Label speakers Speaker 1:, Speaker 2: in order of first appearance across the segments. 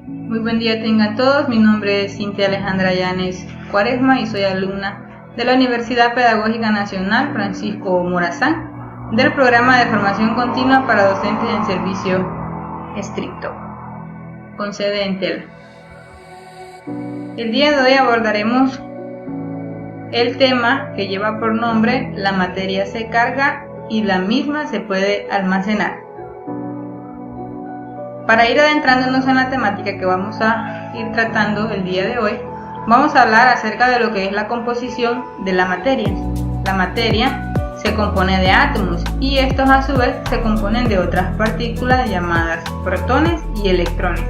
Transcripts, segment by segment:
Speaker 1: Muy buen día tengan todos, mi nombre es Cintia Alejandra Llanes Cuaresma y soy alumna de la Universidad Pedagógica Nacional Francisco Morazán del programa de formación continua para docentes en servicio estricto, con sede en Tela. El día de hoy abordaremos el tema que lleva por nombre la materia se carga y la misma se puede almacenar. Para ir adentrándonos en la temática que vamos a ir tratando el día de hoy, vamos a hablar acerca de lo que es la composición de la materia. La materia se compone de átomos y estos a su vez se componen de otras partículas llamadas protones y electrones.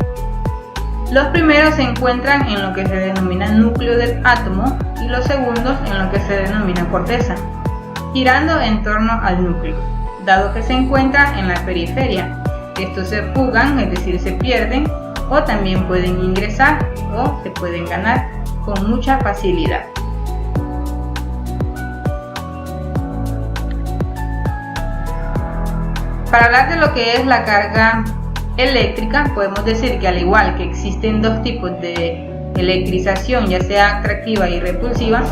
Speaker 1: Los primeros se encuentran en lo que se denomina núcleo del átomo y los segundos en lo que se denomina corteza, girando en torno al núcleo, dado que se encuentra en la periferia. Estos se fugan, es decir, se pierden, o también pueden ingresar o se pueden ganar con mucha facilidad. Para hablar de lo que es la carga eléctrica, podemos decir que al igual que existen dos tipos de electrización, ya sea atractiva y repulsiva,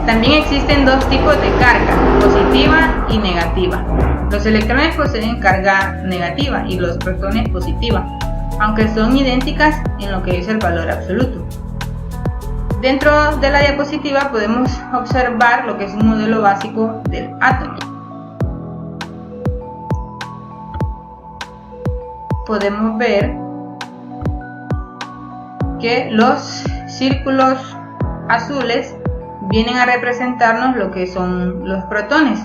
Speaker 1: también existen dos tipos de carga, positiva y negativa. Los electrones poseen carga negativa y los protones positiva, aunque son idénticas en lo que es el valor absoluto. Dentro de la diapositiva podemos observar lo que es un modelo básico del átomo. Podemos ver que los círculos azules vienen a representarnos lo que son los protones.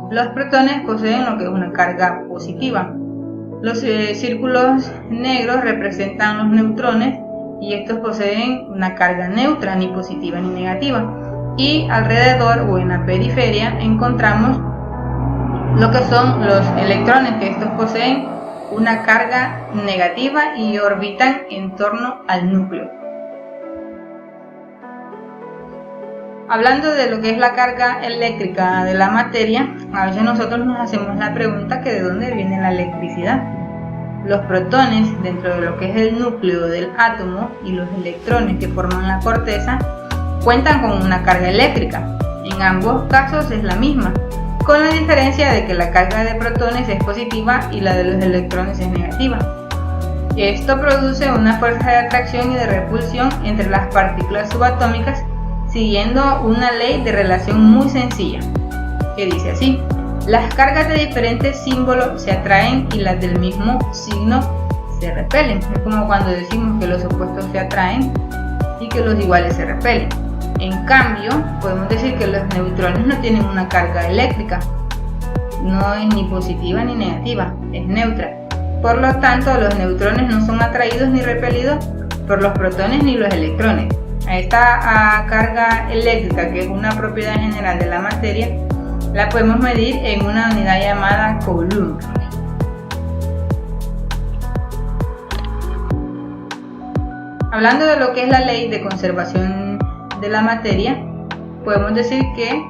Speaker 1: Los protones poseen lo que es una carga positiva. Los círculos negros representan los neutrones y estos poseen una carga neutra, ni positiva ni negativa. Y alrededor o en la periferia encontramos lo que son los electrones, que estos poseen una carga negativa y orbitan en torno al núcleo. Hablando de lo que es la carga eléctrica de la materia, a veces nosotros nos hacemos la pregunta que de dónde viene la electricidad. Los protones dentro de lo que es el núcleo del átomo y los electrones que forman la corteza cuentan con una carga eléctrica. En ambos casos es la misma, con la diferencia de que la carga de protones es positiva y la de los electrones es negativa. Esto produce una fuerza de atracción y de repulsión entre las partículas subatómicas, siguiendo una ley de relación muy sencilla, que dice así: las cargas de diferentes símbolos se atraen y las del mismo signo se repelen. Es como cuando decimos que los opuestos se atraen y que los iguales se repelen. En cambio, podemos decir que los neutrones no tienen una carga eléctrica, no es ni positiva ni negativa, es neutra. Por lo tanto, los neutrones no son atraídos ni repelidos por los protones ni los electrones. A esta carga eléctrica, que es una propiedad general de la materia, la podemos medir en una unidad llamada coulomb. Hablando de lo que es la ley de conservación de la materia, podemos decir que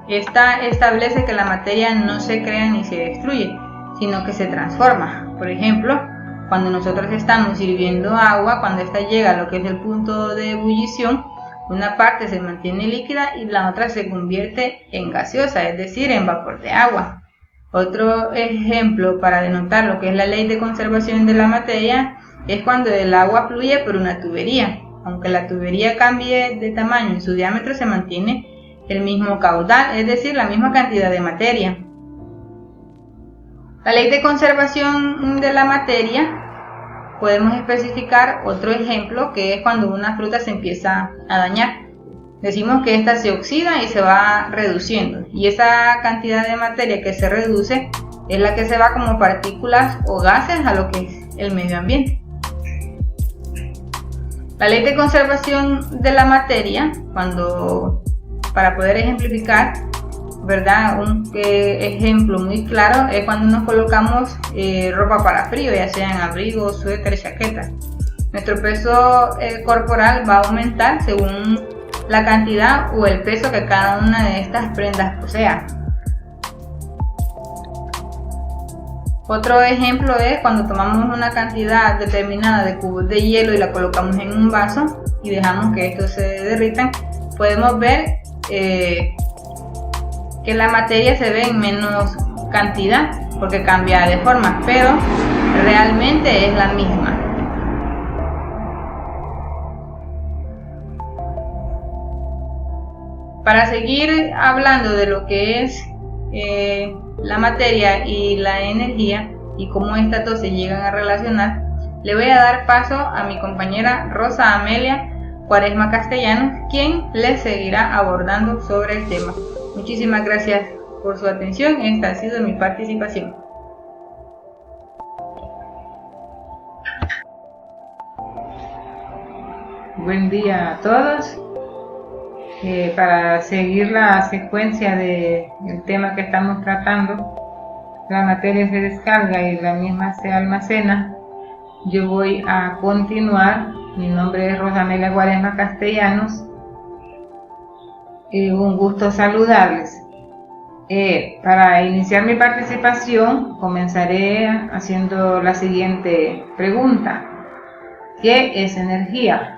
Speaker 1: esta establece que la materia no se crea ni se destruye, sino que se transforma. Por ejemplo, cuando nosotros estamos hirviendo agua, cuando ésta llega a lo que es el punto de ebullición, una parte se mantiene líquida y la otra se convierte en gaseosa, es decir, en vapor de agua. Otro ejemplo para denotar lo que es la ley de conservación de la materia es cuando el agua fluye por una tubería. Aunque la tubería cambie de tamaño y su diámetro, se mantiene el mismo caudal, es decir, la misma cantidad de materia. La ley de conservación de la materia, podemos especificar otro ejemplo, que es cuando una fruta se empieza a dañar. Decimos que ésta se oxida y se va reduciendo, y esa cantidad de materia que se reduce es la que se va como partículas o gases a lo que es el medio ambiente. La ley de conservación de la materia, para poder ejemplificar, ¿verdad? Un ejemplo muy claro es cuando nos colocamos ropa para frío, ya sean abrigos, suéteres, chaquetas. Nuestro peso corporal va a aumentar según la cantidad o el peso que cada una de estas prendas posea. Otro ejemplo es cuando tomamos una cantidad determinada de cubos de hielo y la colocamos en un vaso y dejamos que estos se derritan, podemos ver que la materia se ve en menos cantidad porque cambia de forma, pero realmente es la misma. Para seguir hablando de lo que es la materia y la energía y cómo estas dos se llegan a relacionar, le voy a dar paso a mi compañera Rosa Amelia Cuaresma Castellanos, quien les seguirá abordando sobre el tema. Muchísimas gracias por su atención. Esta ha sido mi participación.
Speaker 2: Buen día a todos. Para seguir la secuencia del tema que estamos tratando, la materia se descarga y la misma se almacena. Yo voy a continuar. Mi nombre es Rosa Amelia Cuaresma Castellanos. Un gusto saludarles. Para iniciar mi participación, comenzaré haciendo la siguiente pregunta: ¿qué es energía?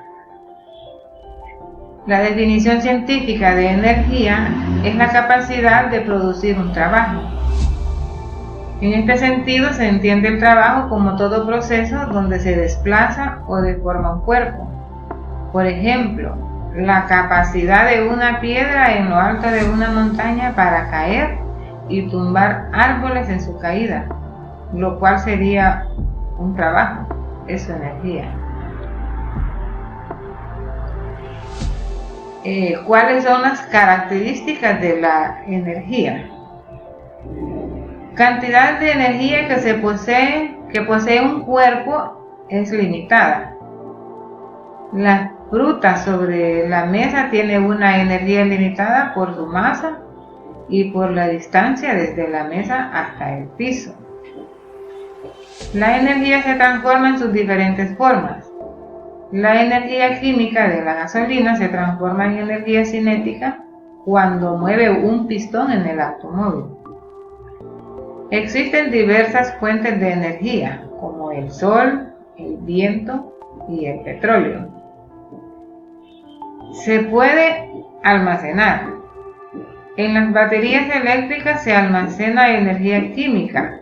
Speaker 2: La definición científica de energía es la capacidad de producir un trabajo. En este sentido se entiende el trabajo como todo proceso donde se desplaza o deforma un cuerpo. Por ejemplo, la capacidad de una piedra en lo alto de una montaña para caer y tumbar árboles en su caída, lo cual sería un trabajo, es su energía. ¿Cuáles son las características de la energía? Cantidad de energía que posee un cuerpo es limitada. La fruta sobre la mesa tiene una energía limitada por su masa y por la distancia desde la mesa hasta el piso. La energía se transforma en sus diferentes formas. La energía química de la gasolina se transforma en energía cinética cuando mueve un pistón en el automóvil. Existen diversas fuentes de energía, como el sol, el viento y el petróleo. Se puede almacenar. En las baterías eléctricas se almacena energía química.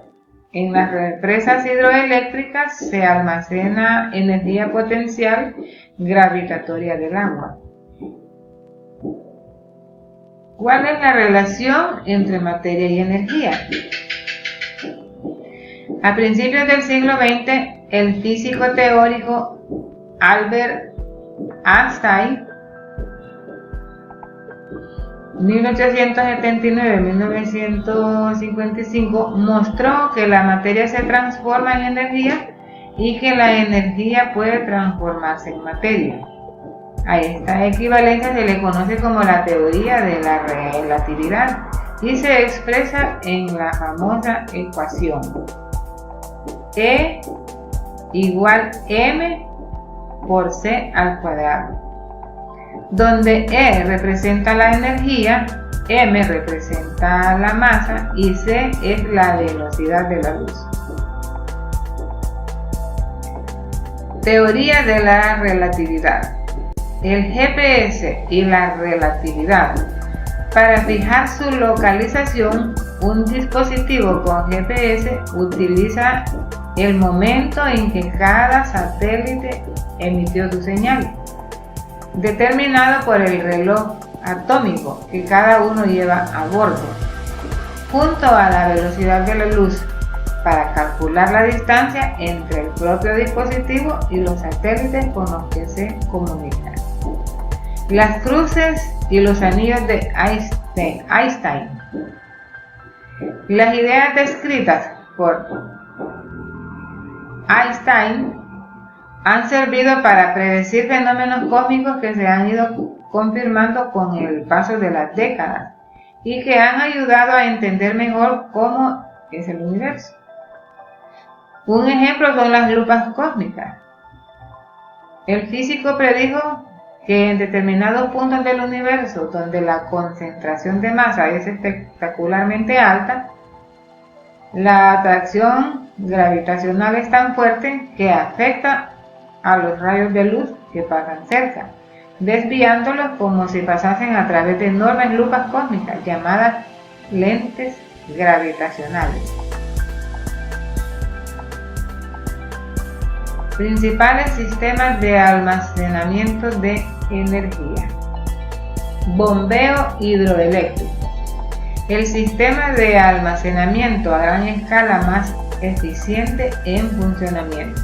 Speaker 2: En las represas hidroeléctricas se almacena energía potencial gravitatoria del agua. ¿Cuál es la relación entre materia y energía? A principios del siglo XX, el físico teórico Albert Einstein, 1879-1955, mostró que la materia se transforma en energía y que la energía puede transformarse en materia. A esta equivalencia se le conoce como la teoría de la relatividad y se expresa en la famosa ecuación E igual m por c al cuadrado, donde E representa la energía, m representa la masa y c es la velocidad de la luz. Teoría de la relatividad. El GPS y la relatividad. Para fijar su localización, un dispositivo con GPS utiliza el momento en que cada satélite emitió su señal, determinado por el reloj atómico que cada uno lleva a bordo, junto a la velocidad de la luz, para calcular la distancia entre el propio dispositivo y los satélites con los que se comunican. Las cruces y los anillos de Einstein. Las ideas descritas por Einstein han servido para predecir fenómenos cósmicos que se han ido confirmando con el paso de las décadas y que han ayudado a entender mejor cómo es el universo. Un ejemplo son las lupas cósmicas. El físico predijo que en determinados puntos del universo donde la concentración de masa es espectacularmente alta, La atracción gravitacional es tan fuerte que afecta a los rayos de luz que pasan cerca, desviándolos como si pasasen a través de enormes lupas cósmicas llamadas lentes gravitacionales. Principales sistemas de almacenamiento de energía. Bombeo hidroeléctrico. El sistema de almacenamiento a gran escala más eficiente en funcionamiento.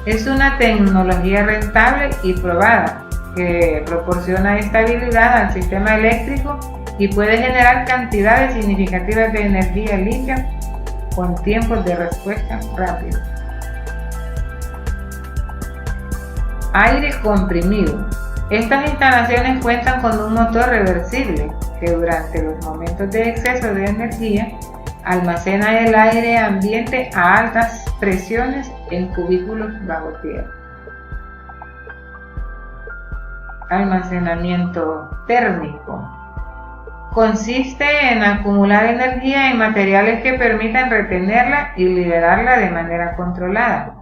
Speaker 2: Es una tecnología rentable y probada que proporciona estabilidad al sistema eléctrico y puede generar cantidades significativas de energía limpia con tiempos de respuesta rápidos. Aire comprimido. Estas instalaciones cuentan con un motor reversible que durante los momentos de exceso de energía almacena el aire ambiente a altas presiones en cubículos bajo tierra. Almacenamiento térmico. Consiste en acumular energía en materiales que permitan retenerla y liberarla de manera controlada,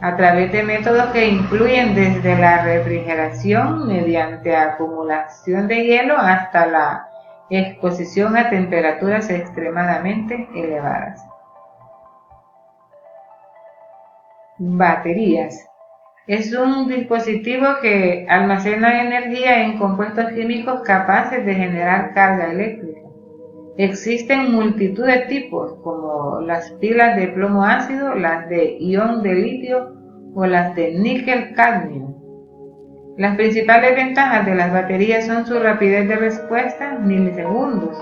Speaker 2: a través de métodos que incluyen desde la refrigeración mediante acumulación de hielo hasta la exposición a temperaturas extremadamente elevadas. Baterías. Es un dispositivo que almacena energía en compuestos químicos capaces de generar carga eléctrica. Existen multitud de tipos, como las pilas de plomo ácido, las de ion de litio o las de níquel-cadmio. Las principales ventajas de las baterías son su rapidez de respuesta, milisegundos,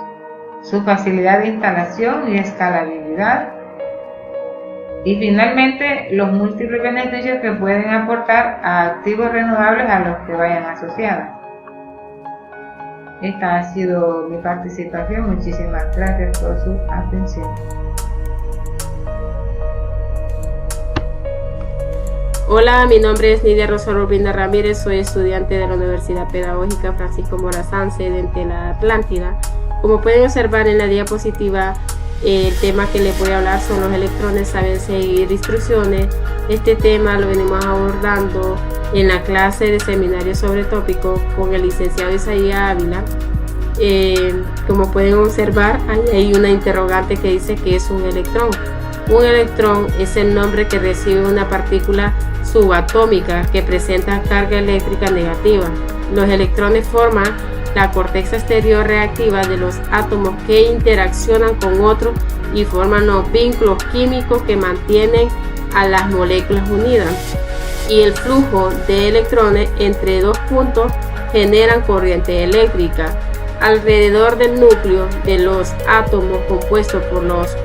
Speaker 2: su facilidad de instalación y escalabilidad, y finalmente los múltiples beneficios que pueden aportar a activos renovables a los que vayan asociadas. Esta ha sido mi participación. Muchísimas gracias por su atención.
Speaker 3: Hola, mi nombre es Nidia Rosa Urbina Ramírez, soy estudiante de la Universidad Pedagógica Francisco Morazán, sede en la Atlántida. Como pueden observar en la diapositiva, el tema que les voy a hablar son los electrones saben seguir instrucciones. Este tema lo venimos abordando en la clase de seminario sobre tópico con el licenciado Isaías Ávila. Como pueden observar, ahí hay una interrogante que dice que es un electrón. Un electrón es el nombre que recibe una partícula subatómica que presenta carga eléctrica negativa. Los electrones forman la corteza exterior reactiva de los átomos que interaccionan con otros y forman los vínculos químicos que mantienen a las moléculas unidas. Y el flujo de electrones entre dos puntos generan corriente eléctrica. Alrededor del núcleo de los átomos compuestos por los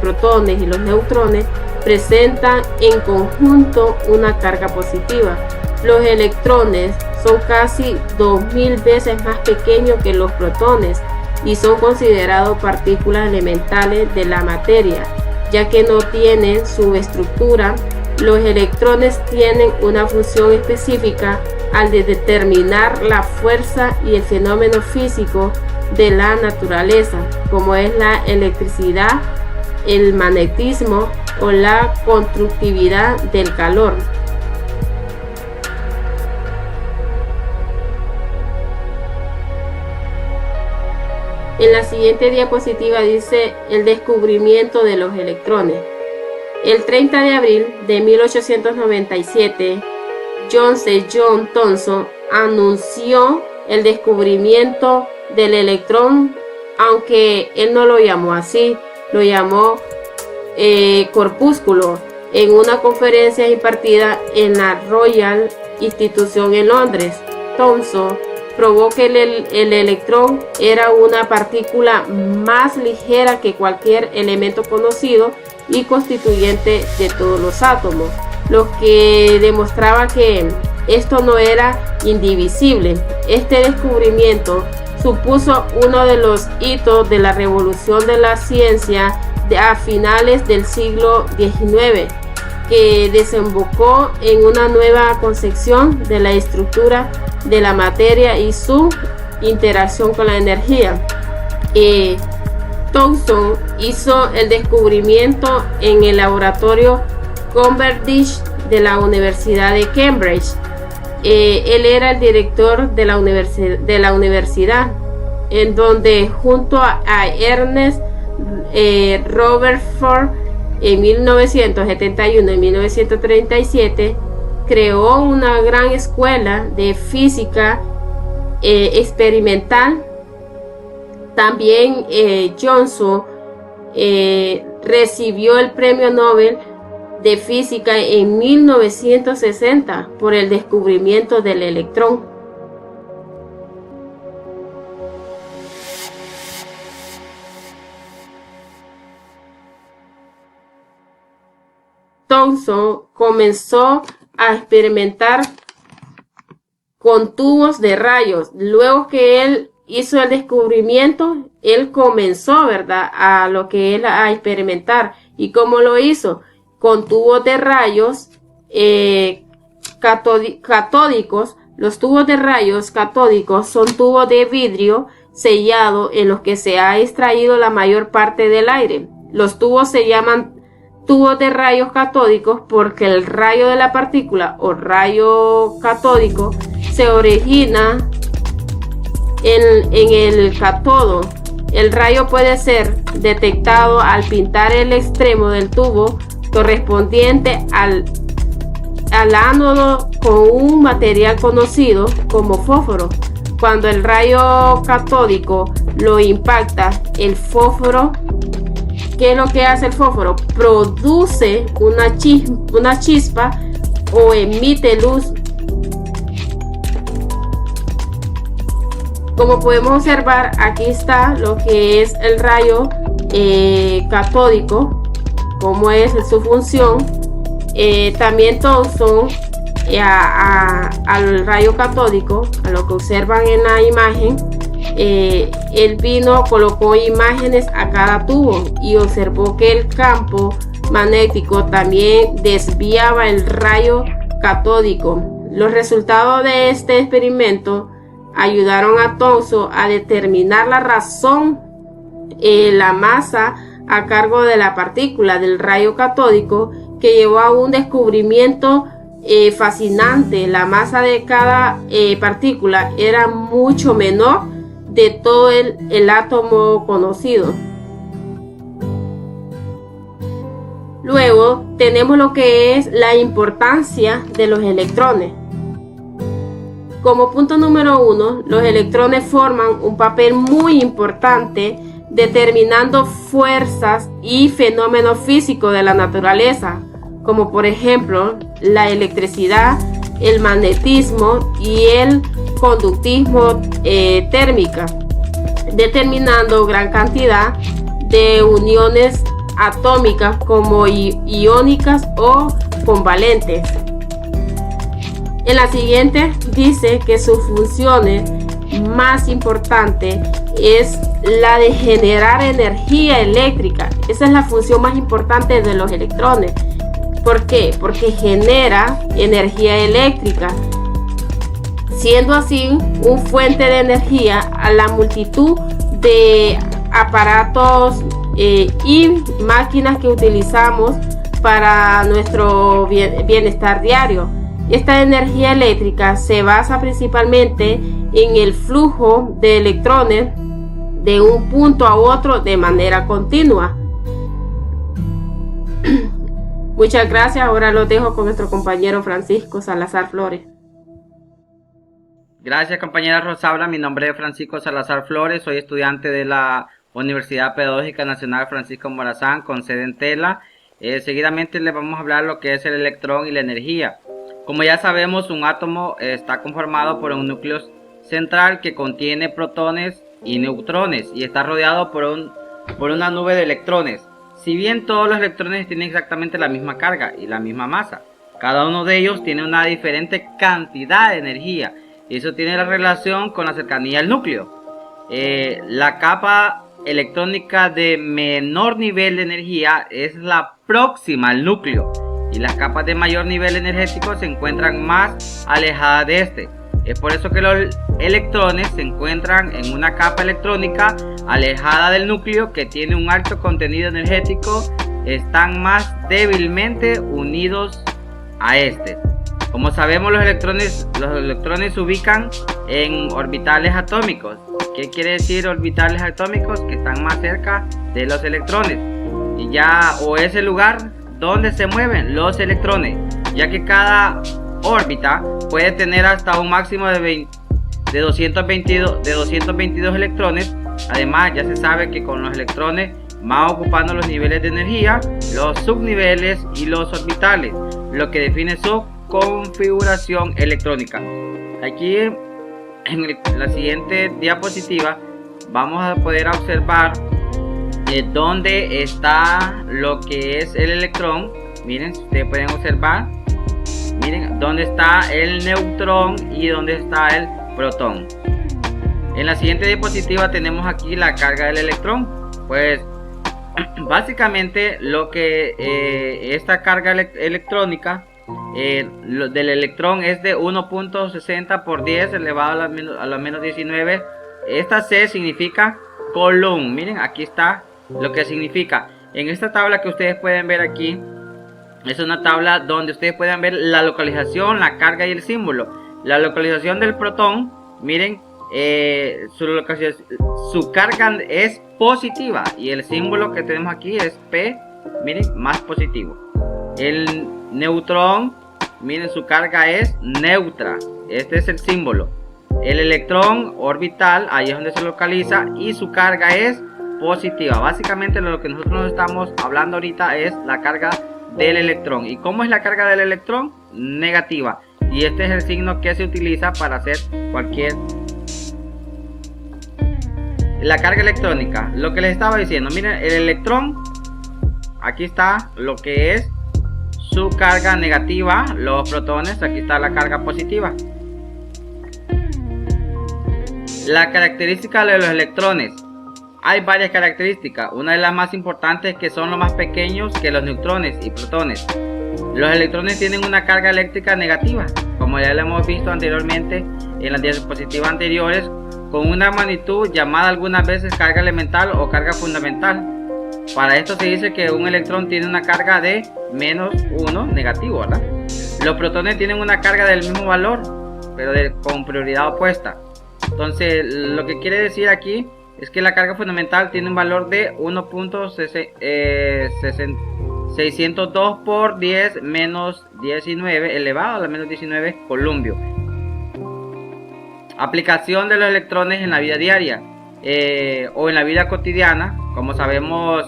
Speaker 3: protones y los neutrones presentan en conjunto una carga positiva. Los electrones son casi 2000 veces más pequeños que los protones y son considerados partículas elementales de la materia, ya que no tienen subestructura. Los electrones tienen una función específica al de determinar la fuerza y el fenómeno físico de la naturaleza, como es la electricidad, el magnetismo o la conductividad del calor. En la siguiente diapositiva dice el descubrimiento de los electrones. El 30 de abril de 1897, John Thomson anunció el descubrimiento del electrón, aunque él no lo llamó así, lo llamó corpúsculo, en una conferencia impartida en la Royal Institution en Londres. Thomson probó que el electrón era una partícula más ligera que cualquier elemento conocido y constituyente de todos los átomos, lo que demostraba que esto no era indivisible. Este descubrimiento supuso uno de los hitos de la revolución de la ciencia a finales del siglo XIX, que desembocó en una nueva concepción de la estructura de la materia y su interacción con la energía. Thomson hizo el descubrimiento en el laboratorio Cavendish de la Universidad de Cambridge. Él era el director de la universidad, en donde junto a Ernest Rutherford en 1971 y 1937 creó una gran escuela de física experimental. También Johnson recibió el premio Nobel de Física en 1960 por el descubrimiento del electrón. Thomson comenzó a experimentar con tubos de rayos. Luego que él hizo el descubrimiento, él comenzó, ¿verdad?, a experimentar. ¿Y cómo lo hizo? Con tubos de rayos catódicos. Los tubos de rayos catódicos son tubos de vidrio sellado en los que se ha extraído la mayor parte del aire. Los tubos se llaman tubos de rayos catódicos porque el rayo de la partícula o rayo catódico se origina en el cátodo. El rayo puede ser detectado al pintar el extremo del tubo correspondiente al ánodo con un material conocido como fósforo. Cuando el rayo catódico lo impacta, el fósforo, ¿qué es lo que hace el fósforo? Produce una chispa o emite luz. Como podemos observar, aquí está lo que es el rayo catódico, cómo es su función. También Thomson al rayo catódico, a lo que observan en la imagen, él colocó imágenes a cada tubo y observó que el campo magnético también desviaba el rayo catódico. Los resultados de este experimento ayudaron a Thomson a determinar la razón, la masa a cargo de la partícula del rayo catódico, que llevó a un descubrimiento fascinante. La masa de cada partícula era mucho menor de todo el átomo conocido. Luego tenemos lo que es la importancia de los electrones. Como punto número 1, los electrones forman un papel muy importante determinando fuerzas y fenómenos físicos de la naturaleza, como por ejemplo la electricidad, el magnetismo y el conductismo térmica, determinando gran cantidad de uniones atómicas como iónicas o covalentes. En la siguiente dice que sus funciones más importantes es la de generar energía eléctrica. Esa es la función más importante de los electrones. ¿Por qué? Porque genera energía eléctrica, siendo así un fuente de energía a la multitud de aparatos y máquinas que utilizamos para nuestro bienestar diario. Esta energía eléctrica se basa principalmente en el flujo de electrones de un punto a otro de manera continua. Muchas gracias. Ahora los dejo con nuestro compañero Francisco Salazar Flores.
Speaker 4: Gracias, compañera Rosaura. Mi nombre es Francisco Salazar Flores. Soy estudiante de la Universidad Pedagógica Nacional Francisco Morazán con sede en Tela. Seguidamente les vamos a hablar lo que es el electrón y la energía. Como ya sabemos, un átomo está conformado por un núcleo central que contiene protones y neutrones y está rodeado por una nube de electrones. Si bien todos los electrones tienen exactamente la misma carga y la misma masa, cada uno de ellos tiene una diferente cantidad de energía. Eso tiene la relación con la cercanía al núcleo. La capa electrónica de menor nivel de energía es la próxima al núcleo y las capas de mayor nivel energético se encuentran más alejadas de este. Es por eso que los electrones se encuentran en una capa electrónica alejada del núcleo que tiene un alto contenido energético. Están más débilmente unidos a este. Como sabemos, los electrones se ubican en orbitales atómicos. ¿Qué quiere decir orbitales atómicos? Que están más cerca de los electrones. Y ya, o es el lugar donde se mueven los electrones, ya que cada órbita puede tener hasta un máximo de 222 electrones. Además, ya se sabe que con los electrones van ocupando los niveles de energía, los subniveles y los orbitales, lo que define su configuración electrónica. Aquí en la siguiente diapositiva vamos a poder observar dónde está lo que es el electrón. Miren, ustedes pueden observar, miren dónde está el neutrón y dónde está el protón. En la siguiente diapositiva tenemos aquí la carga del electrón. Pues básicamente lo que esta carga electrónica del electrón es de 1.60 por 10 elevado a la menos 19. Esta C significa coulomb. Miren, aquí está lo que significa. En esta tabla que ustedes pueden ver aquí, es una tabla donde ustedes pueden ver la localización, la carga y el símbolo. La localización del protón, miren, su carga es positiva y el símbolo que tenemos aquí es P, miren, más positivo. El neutrón, miren, su carga es neutra. Este es el símbolo. El electrón orbital, ahí es donde se localiza, y su carga es positiva. Básicamente lo que nosotros estamos hablando ahorita es la carga del electrón. ¿Y cómo es la carga del electrón? Negativa. Y este es el signo que se utiliza para hacer cualquier... La carga electrónica, lo que les estaba diciendo, miren, el electrón, aquí está lo que es su carga negativa, los protones, aquí está la carga positiva. La característica de los electrones, hay varias características. Una de las más importantes es que son los más pequeños que los neutrones y protones. Los electrones tienen una carga eléctrica negativa, como ya lo hemos visto anteriormente en las diapositivas anteriores, con una magnitud llamada algunas veces carga elemental o carga fundamental. Para esto se dice que un electrón tiene una carga de menos 1 negativo, ¿verdad? Los protones tienen una carga del mismo valor, pero con prioridad opuesta. Entonces, lo que quiere decir aquí es que la carga fundamental tiene un valor de 1.602 por 10 menos 19 elevado a la menos 19 columbio. Aplicación de los electrones en la vida diaria o en la vida cotidiana. Como sabemos,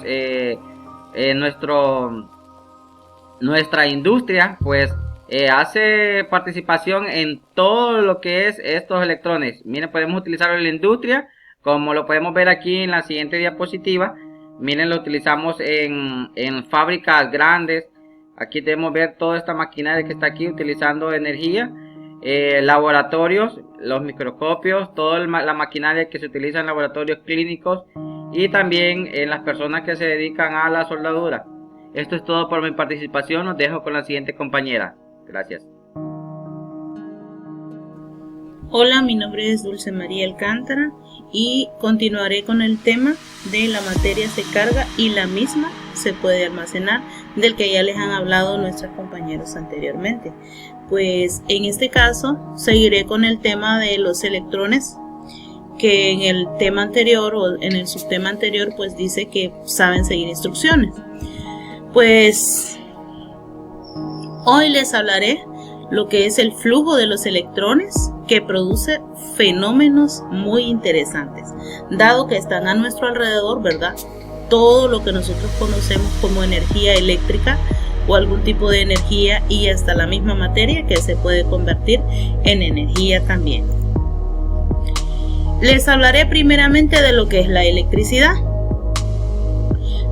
Speaker 4: nuestra industria pues hace participación en todo lo que es estos electrones. Miren, podemos utilizarlo en la industria, como lo podemos ver aquí en la siguiente diapositiva. Miren, lo utilizamos en fábricas grandes. Aquí debemos ver toda esta maquinaria que está aquí utilizando energía. Laboratorios, los microscopios, toda la maquinaria que se utiliza en laboratorios clínicos y también en las personas que se dedican a la soldadura. Esto es todo por mi participación. Los dejo con la siguiente compañera. Gracias.
Speaker 5: Hola, mi nombre es Dulce María Alcántara y continuaré con el tema de la materia se carga y la misma se puede almacenar, del que ya les han hablado nuestros compañeros anteriormente. Pues en este caso seguiré con el tema de los electrones, que en el tema anterior o en el subtema anterior pues dice que saben seguir instrucciones. Pues hoy les hablaré lo que es el flujo de los electrones, que produce fenómenos muy interesantes, dado que están a nuestro alrededor, ¿verdad? Todo lo que nosotros conocemos como energía eléctrica o algún tipo de energía, y hasta la misma materia que se puede convertir en energía también. Les hablaré primeramente de lo que es la electricidad.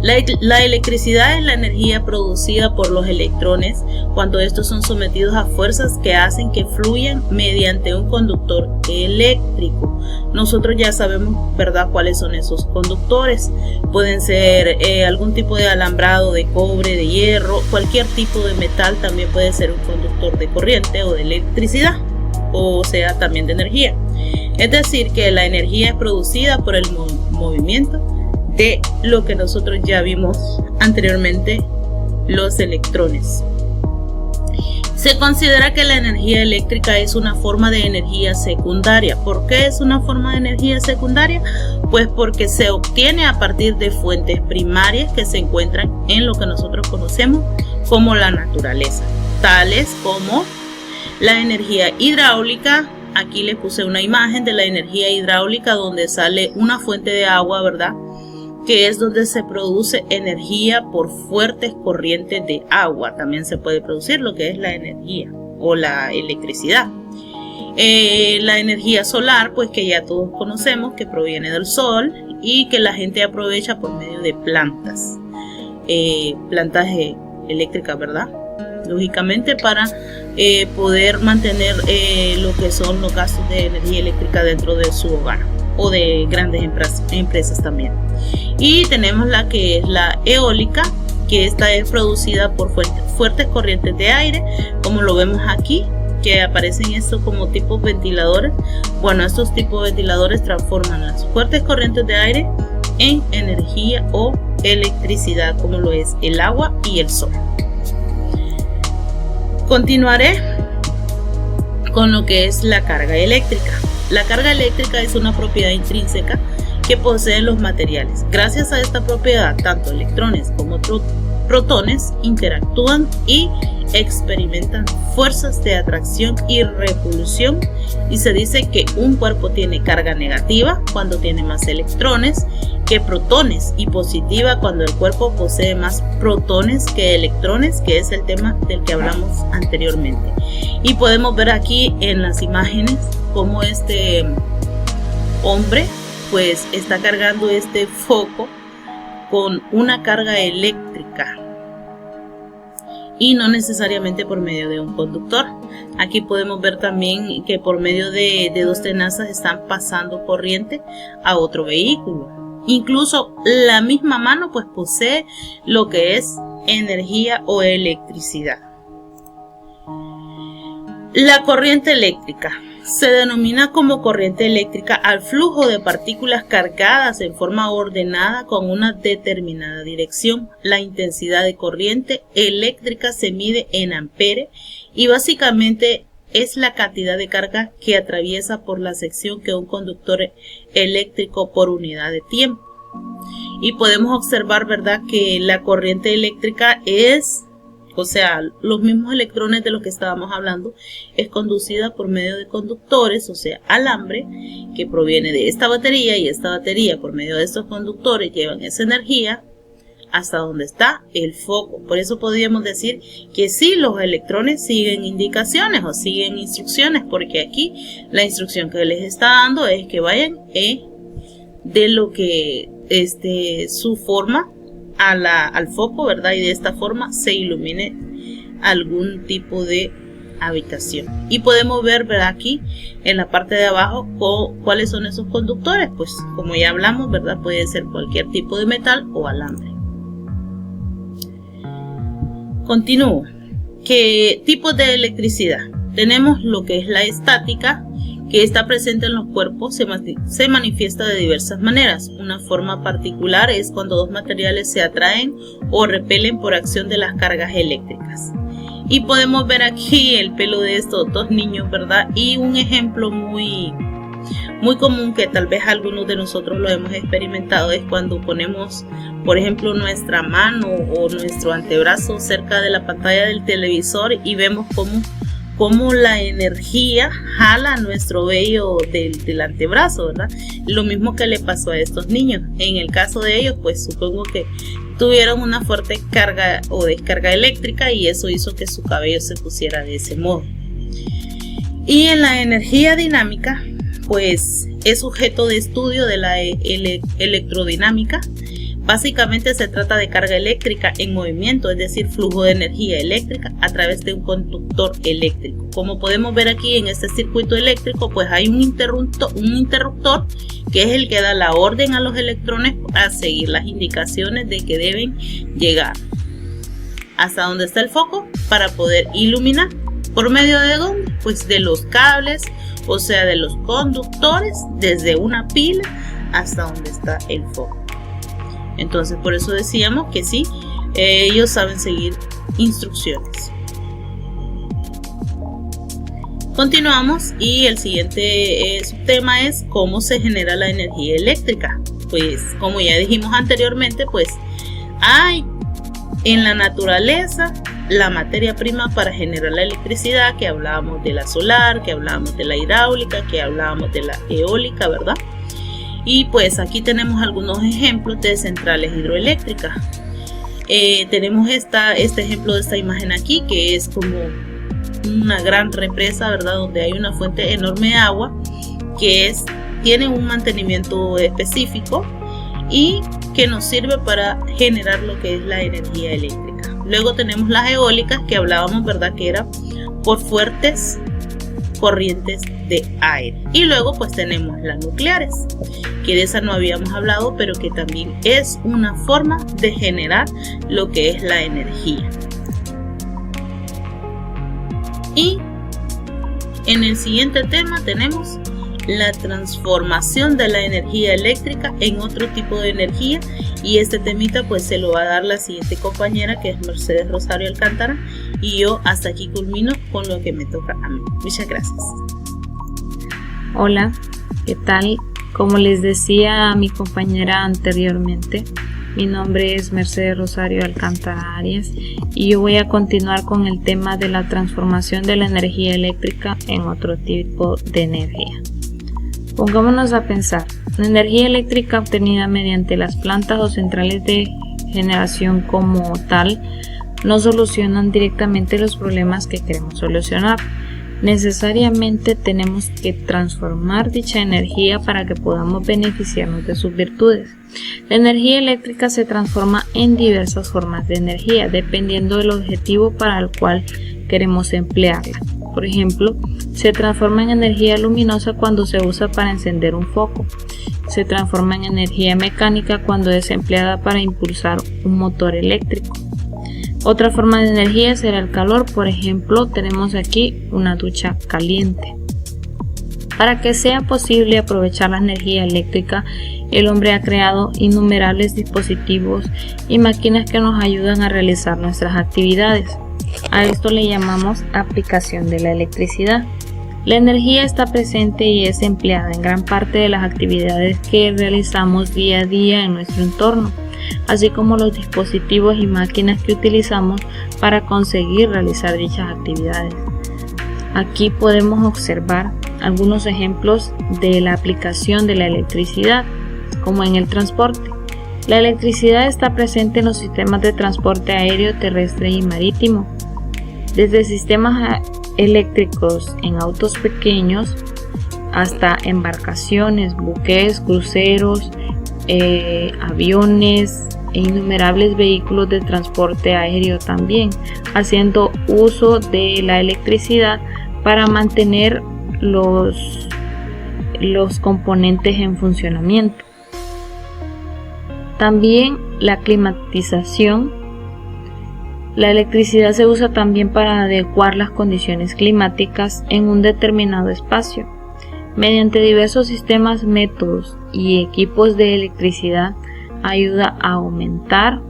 Speaker 5: La electricidad es la energía producida por los electrones cuando estos son sometidos a fuerzas que hacen que fluyan mediante un conductor eléctrico. Nosotros ya sabemos, ¿verdad?, cuáles son esos conductores. Pueden ser algún tipo de alambrado de cobre, de hierro, cualquier tipo de metal también puede ser un conductor de corriente o de electricidad. o sea también de energía. Es decir, que la energía es producida por el movimiento de lo que nosotros ya vimos anteriormente, los electrones. Se considera que la energía eléctrica es una forma de energía secundaria. ¿Por qué es una forma de energía secundaria? Pues porque se obtiene a partir de fuentes primarias que se encuentran en lo que nosotros conocemos como la naturaleza, tales como la energía hidráulica. Aquí les puse una imagen de la energía hidráulica donde sale una fuente de agua, ¿verdad?, que es donde se produce energía por fuertes corrientes de agua. También se puede producir lo que es la energía o la electricidad. La energía solar, pues que ya todos conocemos, que proviene del sol y que la gente aprovecha por medio de plantas eléctricas, ¿verdad? Lógicamente para poder mantener lo que son los gastos de energía eléctrica dentro de su hogar o de grandes empresas también. Y tenemos la que es la eólica, que esta es producida por fuertes corrientes de aire, como lo vemos aquí, que aparecen estos como tipos ventiladores. Bueno, estos tipos de ventiladores transforman las fuertes corrientes de aire en energía o electricidad, como lo es el agua y el sol. Continuaré con lo que es la carga eléctrica. La carga eléctrica es una propiedad intrínseca que poseen los materiales. Gracias a esta propiedad, tanto electrones como protones interactúan y experimentan fuerzas de atracción y repulsión, y se dice que un cuerpo tiene carga negativa cuando tiene más electrones que protones y positiva cuando el cuerpo posee más protones que electrones, que es el tema del que hablamos anteriormente. Y podemos ver aquí en las imágenes cómo este hombre pues está cargando este foco con una carga eléctrica y no necesariamente por medio de un conductor. Aquí podemos ver también que por medio de dos tenazas están pasando corriente a otro vehículo. Incluso la misma mano pues posee lo que es energía o electricidad. La corriente eléctrica se denomina como corriente eléctrica al flujo de partículas cargadas en forma ordenada con una determinada dirección. La intensidad de corriente eléctrica se mide en amperes y básicamente es la cantidad de carga que atraviesa por la sección que un conductor eléctrico por unidad de tiempo. Y podemos observar, ¿verdad?, que la corriente eléctrica es, o sea, los mismos electrones de los que estábamos hablando, es conducida por medio de conductores, o sea, alambre, que proviene de esta batería, y esta batería por medio de estos conductores llevan esa energía hasta donde está el foco. Por eso podríamos decir que sí, los electrones siguen indicaciones o siguen instrucciones, porque aquí la instrucción que les está dando es que vayan de lo que su forma al foco, ¿verdad? Y de esta forma se ilumine algún tipo de habitación. Y podemos ver, ¿verdad?, aquí en la parte de abajo cuáles son esos conductores. Pues como ya hablamos, ¿verdad?, puede ser cualquier tipo de metal o alambre. Continúo. ¿Qué tipos de electricidad? Tenemos lo que es la estática, que está presente en los cuerpos, se manifiesta de diversas maneras. Una forma particular es cuando dos materiales se atraen o repelen por acción de las cargas eléctricas. Y podemos ver aquí el pelo de estos dos niños, ¿verdad? Y un ejemplo muy común que tal vez algunos de nosotros lo hemos experimentado es cuando ponemos, por ejemplo, nuestra mano o nuestro antebrazo cerca de la pantalla del televisor y vemos cómo la energía jala nuestro vello del antebrazo, ¿verdad? Lo mismo que le pasó a estos niños. En el caso de ellos, pues supongo que tuvieron una fuerte carga o descarga eléctrica y eso hizo que su cabello se pusiera de ese modo. Y en la energía dinámica, pues es objeto de estudio de la electrodinámica. Básicamente se trata de carga eléctrica en movimiento, es decir, flujo de energía eléctrica a través de un conductor eléctrico. Como podemos ver aquí en este circuito eléctrico, pues hay un interruptor que es el que da la orden a los electrones a seguir las indicaciones de que deben llegar hasta donde está el foco para poder iluminar. ¿Por medio de dónde? Pues de los cables, o sea, de los conductores, desde una pila hasta donde está el foco. Entonces, por eso decíamos que sí, ellos saben seguir instrucciones. Continuamos y el siguiente subtema es cómo se genera la energía eléctrica. Pues como ya dijimos anteriormente, pues hay en la naturaleza la materia prima para generar la electricidad, que hablábamos de la solar, que hablábamos de la hidráulica, que hablábamos de la eólica, ¿verdad? Y pues aquí tenemos algunos ejemplos de centrales hidroeléctricas. Tenemos este ejemplo de esta imagen aquí, que es como una gran represa, ¿verdad? Donde hay una fuente enorme de agua que tiene un mantenimiento específico y que nos sirve para generar lo que es la energía eléctrica. Luego tenemos las eólicas, que hablábamos, ¿verdad? Que era por fuertes corrientes de aire. Y luego pues tenemos las nucleares, que de esa no habíamos hablado, pero que también es una forma de generar lo que es la energía. Y en el siguiente tema tenemos la transformación de la energía eléctrica en otro tipo de energía, y este temita pues se lo va a dar la siguiente compañera, que es Mercedes Rosario Alcántara, y yo hasta aquí culmino con lo que me toca a mí. Muchas gracias.
Speaker 6: Hola, ¿qué tal? Como les decía a mi compañera anteriormente, mi nombre es Mercedes Rosario Alcántara Arias y yo voy a continuar con el tema de la transformación de la energía eléctrica en otro tipo de energía. Pongámonos a pensar, la energía eléctrica obtenida mediante las plantas o centrales de generación como tal no solucionan directamente los problemas que queremos solucionar. Necesariamente tenemos que transformar dicha energía para que podamos beneficiarnos de sus virtudes. La energía eléctrica se transforma en diversas formas de energía dependiendo del objetivo para el cual queremos emplearla. Por ejemplo, se transforma en energía luminosa cuando se usa para encender un foco. Se transforma en energía mecánica cuando es empleada para impulsar un motor eléctrico. Otra forma de energía será el calor. Por ejemplo, tenemos aquí una ducha caliente. Para que sea posible aprovechar la energía eléctrica, el hombre ha creado innumerables dispositivos y máquinas que nos ayudan a realizar nuestras actividades. A esto le llamamos aplicación de la electricidad. La energía está presente y es empleada en gran parte de las actividades que realizamos día a día en nuestro entorno, así como los dispositivos y máquinas que utilizamos para conseguir realizar dichas actividades. Aquí podemos observar algunos ejemplos de la aplicación de la electricidad, como en el transporte. La electricidad está presente en los sistemas de transporte aéreo, terrestre y marítimo, desde sistemas eléctricos en autos pequeños hasta embarcaciones, buques, cruceros, aviones e innumerables vehículos de transporte aéreo también, haciendo uso de la electricidad para mantener los componentes en funcionamiento. También la climatización. La electricidad se usa también para adecuar las condiciones climáticas en un determinado espacio. Mediante diversos sistemas, métodos y equipos de electricidad, ayuda a aumentar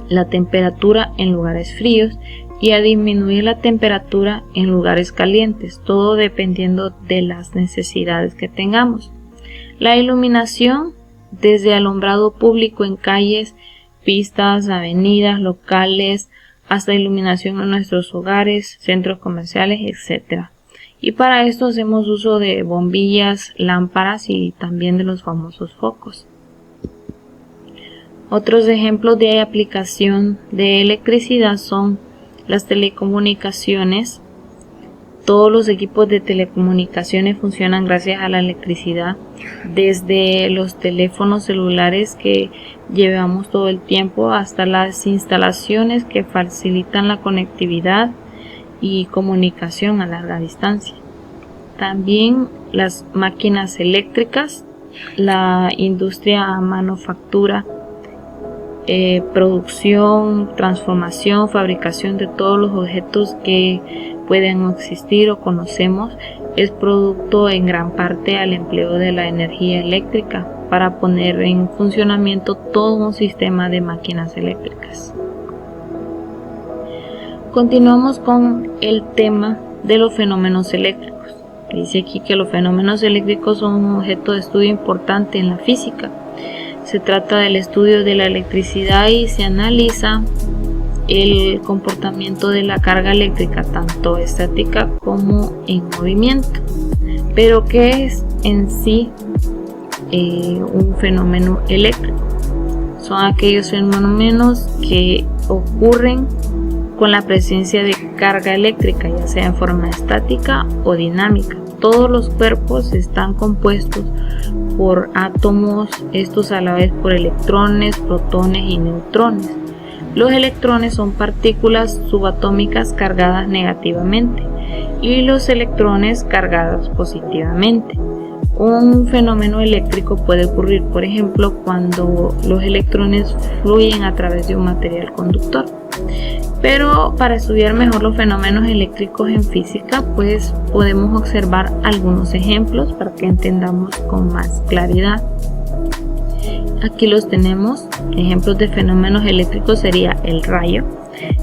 Speaker 6: la temperatura en lugares fríos y a disminuir la temperatura en lugares calientes, todo dependiendo de las necesidades que tengamos. La iluminación, desde alumbrado público en calles, pistas, avenidas, locales, hasta iluminación en nuestros hogares, centros comerciales, etc. Y para esto hacemos uso de bombillas, lámparas y también de los famosos focos. Otros ejemplos de aplicación de electricidad son las telecomunicaciones. Todos los equipos de telecomunicaciones funcionan gracias a la electricidad, desde los teléfonos celulares que llevamos todo el tiempo hasta las instalaciones que facilitan la conectividad y comunicación a larga distancia. También las máquinas eléctricas, la industria manufactura, producción, transformación, fabricación de todos los objetos que pueden existir o conocemos es producto en gran parte al empleo de la energía eléctrica para poner en funcionamiento todo un sistema de máquinas eléctricas. Continuamos con el tema de los fenómenos eléctricos. Dice aquí que los fenómenos eléctricos son un objeto de estudio importante en la física. Se trata del estudio de la electricidad y se analiza el comportamiento de la carga eléctrica, tanto estática como en movimiento. Pero ¿qué es en sí un fenómeno eléctrico? Son aquellos fenómenos que ocurren con la presencia de carga eléctrica, ya sea en forma estática o dinámica. Todos los cuerpos están compuestos por átomos, estos a la vez por electrones, protones y neutrones. Los electrones son partículas subatómicas cargadas negativamente y los electrones cargados positivamente. Un fenómeno eléctrico puede ocurrir, por ejemplo, cuando los electrones fluyen a través de un material conductor. Pero para estudiar mejor los fenómenos eléctricos en física, pues podemos observar algunos ejemplos para que entendamos con más claridad. Aquí los tenemos. Ejemplos de fenómenos eléctricos sería el rayo.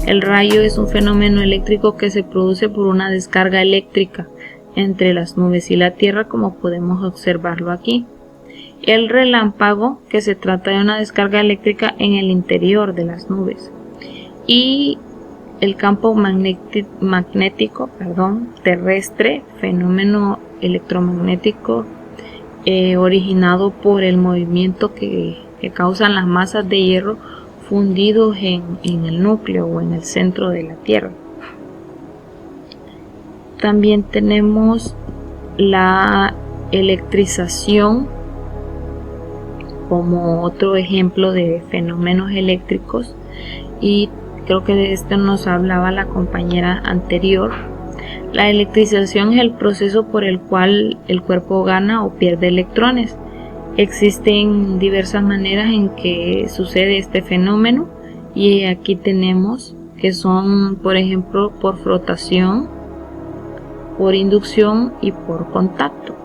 Speaker 6: El rayo es un fenómeno eléctrico que se produce por una descarga eléctrica entre las nubes y la tierra, como podemos observarlo aquí. El relámpago, que se trata de una descarga eléctrica en el interior de las nubes. Y el campo magnético terrestre, fenómeno electromagnético originado por el movimiento que causan las masas de hierro fundidos en el núcleo o en el centro de la Tierra. También tenemos la electrización como otro ejemplo de fenómenos eléctricos, y creo que de esto nos hablaba la compañera anterior. La electrización es el proceso por el cual el cuerpo gana o pierde electrones. Existen diversas maneras en que sucede este fenómeno, y aquí tenemos que son, por ejemplo, por frotación, por inducción y por contacto.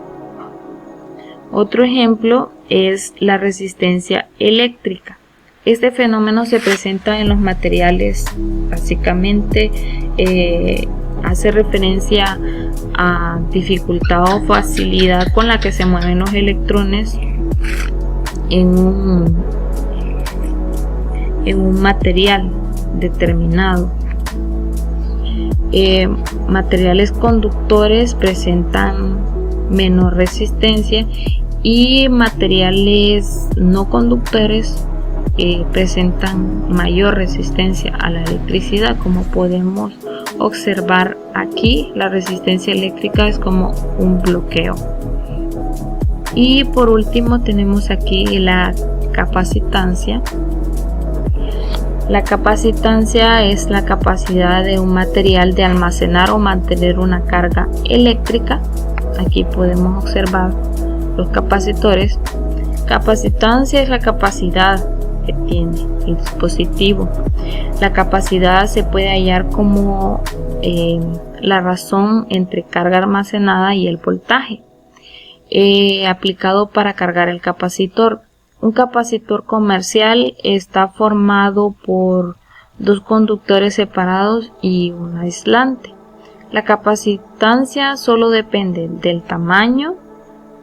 Speaker 6: Otro ejemplo es la resistencia eléctrica. Este fenómeno se presenta en los materiales, básicamente hace referencia a dificultad o facilidad con la que se mueven los electrones en un material determinado. Materiales conductores presentan menor resistencia y materiales no conductores presentan mayor resistencia a la electricidad. Como podemos observar aquí, la resistencia eléctrica es como un bloqueo. Y por último tenemos aquí la capacitancia. La capacitancia es la capacidad de un material de almacenar o mantener una carga eléctrica. Aquí podemos observar los capacitores. Capacitancia es la capacidad que tiene el dispositivo. La capacidad se puede hallar como la razón entre carga almacenada y el voltaje aplicado para cargar el capacitor. Un capacitor comercial está formado por dos conductores separados y un aislante. La capacitancia solo depende del tamaño,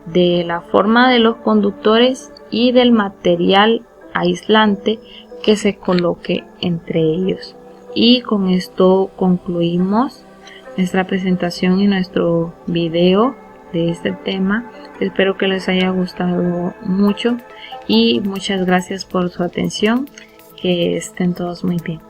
Speaker 6: de la forma de los conductores y del material aislante que se coloque entre ellos. Y con esto concluimos nuestra presentación y nuestro video de este tema. Espero que les haya gustado mucho y muchas gracias por su atención. Que estén todos muy bien.